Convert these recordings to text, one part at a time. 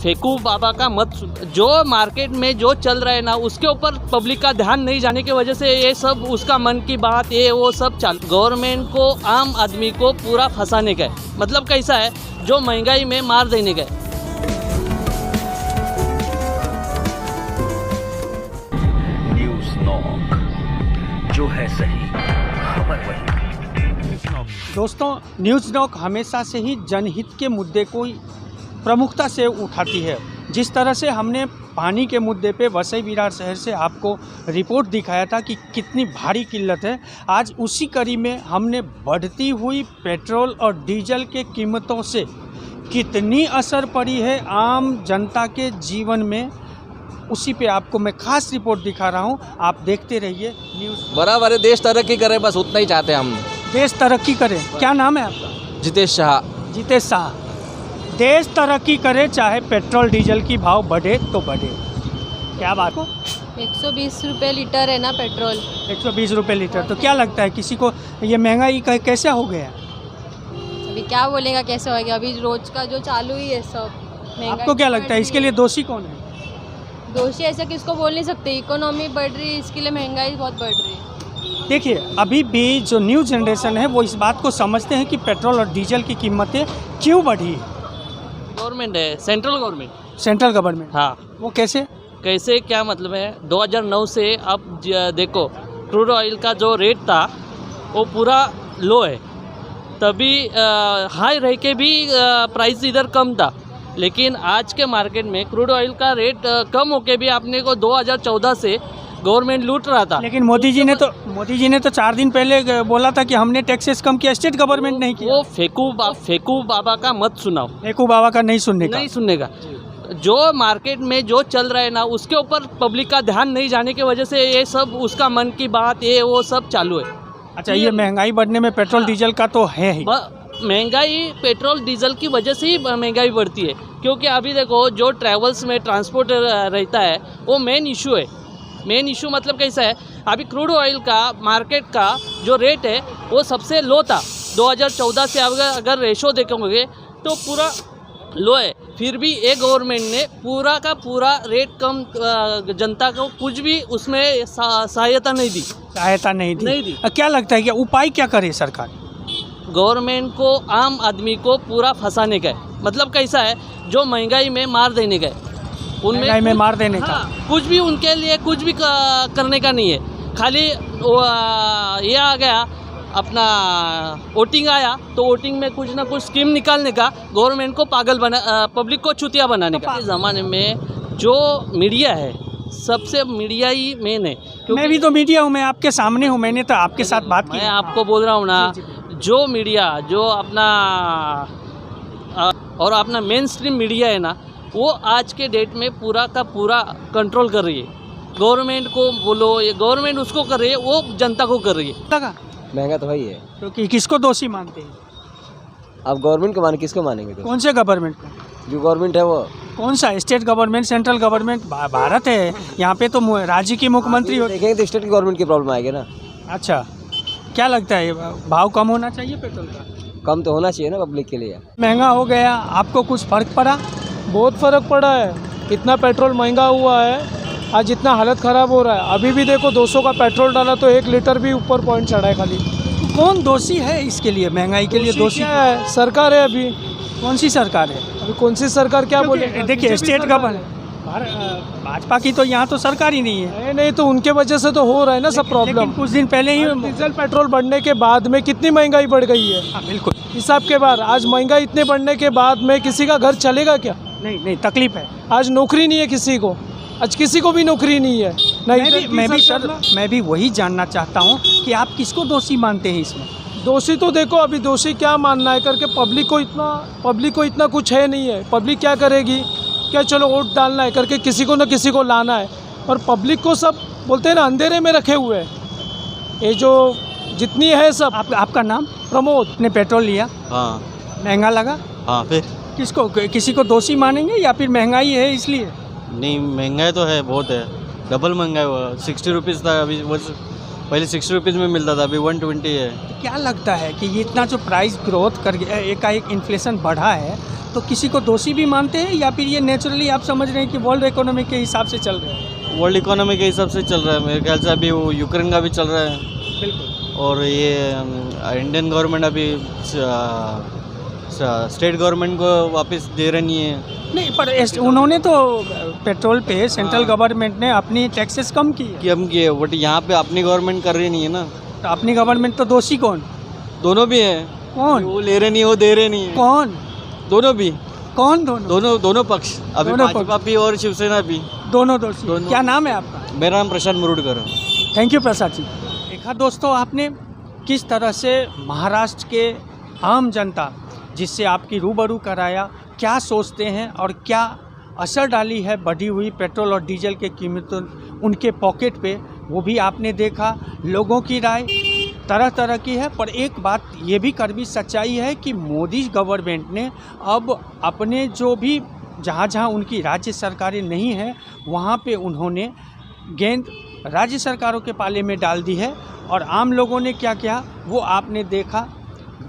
फेकू बाबा का मत जो मार्केट में जो चल रहा है ना उसके ऊपर पब्लिक का ध्यान नहीं जाने की वजह से ये सब उसका मन की बात ये वो सब चल गवर्नमेंट को आम आदमी को पूरा फंसाने का है। मतलब कैसा है जो महंगाई में मार देने का है। न्यूज़ नॉक, जो है सही खबर वही। दोस्तों, न्यूज़ नॉक हमेशा से ही जनहित के मुद्दे को प्रमुखता से उठाती है। जिस तरह से हमने पानी के मुद्दे पे वसई विरार शहर से आपको रिपोर्ट दिखाया था कि कितनी भारी किल्लत है, आज उसी कड़ी में हमने बढ़ती हुई पेट्रोल और डीजल के कीमतों से कितनी असर पड़ी है आम जनता के जीवन में, उसी पे आपको मैं खास रिपोर्ट दिखा रहा हूँ। आप देखते रहिए न्यूज़। बराबर है, देश तरक्की करे, बस उतना ही चाहते हैं हम। देश तरक्की करे। क्या नाम है आपका? जितेश शाह। जितेश शाह। देश तरक्की करे, चाहे पेट्रोल डीजल की भाव बढ़े तो बढ़े। क्या बात को 120 रुपये लीटर है ना पेट्रोल। 120 रुपये लीटर। तो क्या लगता है किसी को ये महंगाई कैसे हो गया? अभी क्या बोलेगा कैसे होगा, अभी रोज का जो चालू ही है सब महंगाई। आपको क्या लगता है इसके लिए दोषी कौन है? दोषी ऐसा किसको बोल नहीं सकते, इकोनॉमी बढ़ रही है इसके लिए महंगाई बहुत बढ़ रही है। देखिए, अभी भी जो न्यू जनरेशन है वो इस बात को समझते हैं कि पेट्रोल और डीजल की कीमतें क्यों बढ़ी है। गवर्नमेंट है, सेंट्रल गवर्नमेंट। Central government. हाँ, वो कैसे कैसे क्या मतलब है 2009 से अब देखो क्रूड ऑयल का जो रेट था वो पूरा लो है, तभी हाई रह के भी प्राइस इधर कम था। लेकिन आज के मार्केट में क्रूड ऑयल का रेट कम होके भी आपने को 2014 से गवर्नमेंट लूट रहा था। लेकिन मोदी जी ने तो 4 दिन पहले बोला था कि हमने टैक्सेस कम किया, स्टेट गवर्नमेंट नहीं किया। वो फेकू बाबा का मत सुनाओ। फेकू बाबा का नहीं सुनने का। जो मार्केट में जो चल रहा है ना उसके ऊपर पब्लिक का ध्यान नहीं जाने की वजह से ये सब उसका मन की बात ये वो सब चालू है। अच्छा, ये महंगाई बढ़ने में पेट्रोल डीजल का तो है ही। महंगाई पेट्रोल डीजल की वजह से ही महंगाई बढ़ती है, क्योंकि अभी देखो जो ट्रैवल्स में ट्रांसपोर्ट रहता है वो मेन इशू है। मेन इशू मतलब कैसा है, अभी क्रूड ऑयल का मार्केट का जो रेट है वो सबसे लो था 2014 से। अगर रेशो देखोगे तो पूरा लो है, फिर भी ये गवर्नमेंट ने पूरा का पूरा रेट कम जनता को कुछ भी उसमें सहायता नहीं दी। क्या लगता है कि उपाय क्या करे सरकार? गवर्नमेंट को आम आदमी को पूरा फंसाने का है। मतलब कैसा है जो महंगाई में मार देने का है, महंगाई में मार देने का। कुछ भी उनके लिए कुछ भी करने का नहीं है। खाली ये आ गया अपना वोटिंग आया तो वोटिंग में कुछ ना कुछ स्कीम निकालने का, गवर्नमेंट को पागल पब्लिक को चुतिया बनाने का। इस ज़माने में जो मीडिया है सबसे मीडिया ही मेन है। मैं भी तो मीडिया हूँ, मैं आपके सामने हूँ, मैंने तो आपके साथ बात की। मैं आपको बोल रहा हूँ ना, जो मीडिया जो अपना और अपना मेन स्ट्रीम मीडिया है ना वो आज के डेट में पूरा का पूरा कंट्रोल कर रही है। गवर्नमेंट को बोलो, ये गवर्नमेंट उसको कर रही है, वो जनता को कर रही है। महंगा तो वही है, तो किसको दोषी मानते हैं? अब गवर्नमेंट को माने, किसको मानेंगे? तो कौन से गवर्नमेंट को? जो गवर्नमेंट है वो कौन सा? State government, central government? Bharat है, यहाँ पे तो राज्य की मुख्यमंत्री हो। देखेंगे तो स्टेट की गवर्नमेंट की प्रॉब्लम आएगी ना। अच्छा, क्या लगता है भाव कम होना चाहिए पेट्रोल का? कम तो होना चाहिए ना पब्लिक के लिए। महंगा हो गया, आपको कुछ फर्क पड़ा? बहुत फ़र्क पड़ा है, इतना पेट्रोल महंगा हुआ है, आज इतना हालत ख़राब हो रहा है। अभी भी देखो 200 का पेट्रोल डाला तो 1 लीटर भी ऊपर पॉइंट चढ़ा है खाली। कौन दोषी है इसके लिए, महंगाई के लिए? दोषी क्या है? सरकार है। अभी कौन सी सरकार है? अभी कौन सी सरकार क्या बोले? देखिए, स्टेट गवर्नमेंट भाजपा की तो यहाँ तो सरकार ही नहीं है। नहीं तो उनके वजह से तो हो रहा है ना सब प्रॉब्लम। कुछ दिन पहले ही डीजल पेट्रोल बढ़ने के बाद में कितनी महंगाई बढ़ गई है। बिल्कुल हिसाब के बाद आज महंगाई इतने बढ़ने के बाद में किसी का घर चलेगा क्या? नहीं, तकलीफ है। आज नौकरी नहीं है किसी को, आज किसी को भी नौकरी नहीं है। मैं भी वही जानना चाहता हूँ कि आप किसको दोषी मानते हैं इसमें? दोषी तो देखो, अभी दोषी क्या मानना है करके पब्लिक को इतना कुछ है नहीं है। पब्लिक क्या करेगी, क्या चलो वोट डालना है करके किसी को न किसी को लाना है, और पब्लिक को सब बोलते हैं ना अंधेरे में रखे हुए हैं। ये जो जितनी है सब। आपका नाम? प्रमोद। ने पेट्रोल लिया? हाँ। महंगा लगा? हाँ। फिर किसी को दोषी मानेंगे या फिर महंगाई है इसलिए? नहीं, महंगाई तो है, बहुत है, डबल महंगाई हुआ। 60 रुपीज़ था, अभी वो पहले 60 रुपीज़ में मिलता था, अभी 120 है। क्या लगता है कि ये इतना जो प्राइस ग्रोथ कर गया, एकाएक इन्फ्लेशन बढ़ा है, तो किसी को दोषी भी मानते हैं या फिर ये नेचुरली आप समझ रहे हैं कि वर्ल्ड इकोनॉमी के हिसाब से चल रहे हैं? वर्ल्ड इकोनॉमी के हिसाब से चल रहा है मेरे ख्याल से। अभी वो यूक्रेन का भी चल रहा है, बिल्कुल। और ये इंडियन गवर्नमेंट अभी स्टेट गवर्नमेंट को वापस दे रही नहीं है। नहीं, पर उन्होंने तो पेट्रोल पे सेंट्रल गवर्नमेंट ने अपनी टैक्सेस कम की है। कि हम किए, बट यहाँ पे अपनी गवर्नमेंट कर रही नहीं है ना। तो अपनी गवर्नमेंट तो दोषी कौन? दोनों भी है, कौन? वो ले रहे नहीं, वो दे रहे नहीं है। कौन? दोनों भी, कौन? दोनों पक्ष, अभी दोनों भाजपा भी और शिवसेना भी, दोनों दोषी। दोनों। क्या नाम है आपका? मेरा नाम प्रशांत मुरुडकर है। Thank you Prasad ji. देखा दोस्तों आपने किस तरह से महाराष्ट्र के आम जनता जिससे आपकी रूबरू कराया, क्या सोचते हैं और क्या असर डाली है बढ़ी हुई पेट्रोल और डीजल के कीमतों उनके पॉकेट पे, वो भी आपने देखा। लोगों की राय तरह तरह की है, पर एक बात ये भी कड़वी सच्चाई है कि मोदी गवर्नमेंट ने अब अपने जो भी जहाँ जहाँ उनकी राज्य सरकारें नहीं हैं वहाँ पे उन्होंने गेंद राज्य सरकारों के पाले में डाल दी है, और आम लोगों ने क्या किया वो आपने देखा।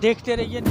देखते रहिए।